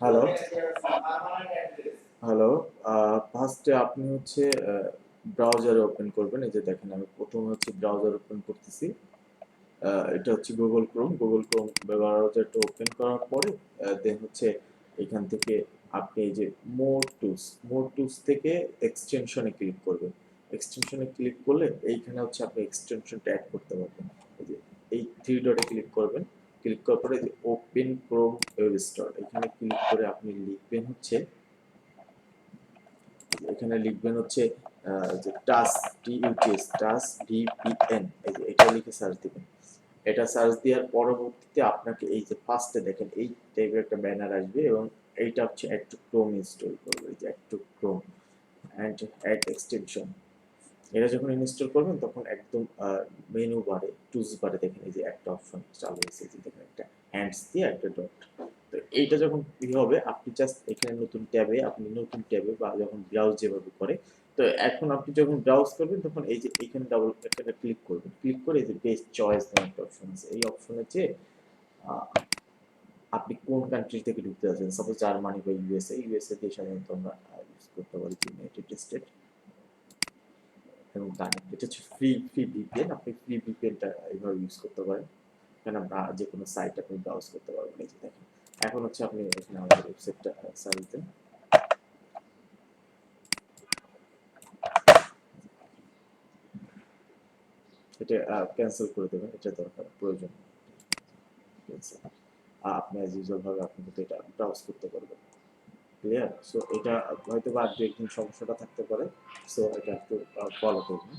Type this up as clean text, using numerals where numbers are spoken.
Hello hello ফার্স্টে আপনি হচ্ছে ব্রাউজারে ওপেন করবেন। এই যে দেখেন আমি প্রথমে হচ্ছে ব্রাউজার ওপেন করতেছি। এটা হচ্ছে গুগল ক্রোম ব্রাউজারটা ওপেন করার পরে দেন হচ্ছে এখান থেকে আপনি এই যে মোর টুলস থেকে এক্সটেনশনে ক্লিক করবেন। এক্সটেনশনে ক্লিক করলে এইখানে হচ্ছে আপনি এক্সটেনশনটা অ্যাড করতে পারবেন। এই যে এই থ্রি ডটে ক্লিক করবেন। ক্লিক করার পরে যে ওপেন ক্রোম ওয়েব স্টোর এখানে ক্লিক করে আপনি লিখবেন হচ্ছে এখানে লিখবেন হচ্ছে যে টাস ভিপিএন এই যে এটা লিখে সার্চ দিবেন। এটা সার্চ দেওয়ার পরবর্তীতে আপনাকে এই যে ফার্স্টে দেখেন এই টাইপের একটা ব্যানার আসবে এবং এইটা হচ্ছে অ্যাড টু ক্রোম ইনস্টল করবে। এই যে add to Chrome and add extension এটা যখন ইনস্টল করবেন তখন একদম মেনু বারে টুলস বারে দেখেন এই যে একটা অপশন চালু হয়েছে যে দেখেন একটা হ্যান্ডস দিয়ে একটা ডট। তো এইটা যখন কি হবে আপনি জাস্ট এখানে নতুন ট্যাবে বা যখন ব্রাউজ যেভাবে করে তো এখন আপনি যখন ব্রাউজ করবেন তখন এই যে এখানে ডাবল একটা ক্লিক করবেন। ক্লিক করে এই যে বেস্ট চয়েস নামে একটা অপশন আছে। এই অপশনে যে আহ, আপনি কোন কান্ট্রি থেকে ঢুকতে যাচ্ছেন, সাপোজ জার্মানি বা ইউএসএ দিয়ে সাধারণত আমরা ইউজ করতে পারি ইউনাইটেড স্টেট এবং কানেক্ট। এটা হচ্ছে ফ্রি ভিপিএন। আপনি ফ্রি ভিপিএনটা এইভাবে ইউজ করতে পারেন। এখানে যে কোনো সাইট আপনি ব্রাউজ করতে পারবেন। এই যে দেখেন এখন হচ্ছে আপনি এখানে আমাদের ওয়েবসাইটটা সার্চ দেন। এটা ক্যান্সেল করে দেবেন, এটা দরকার প্রয়োজন ক্যান্সেল। আপনি অ্যাজ ইউজুয়াল ভাবে আপনি কিন্তু এটা ব্রাউজ করতে পারবেন। ক্লিয়ার? সো এটা হয়তো বা আর দু একদিন সমস্যাটা থাকতে পারে। সো এটা একটু ফলো করবেন।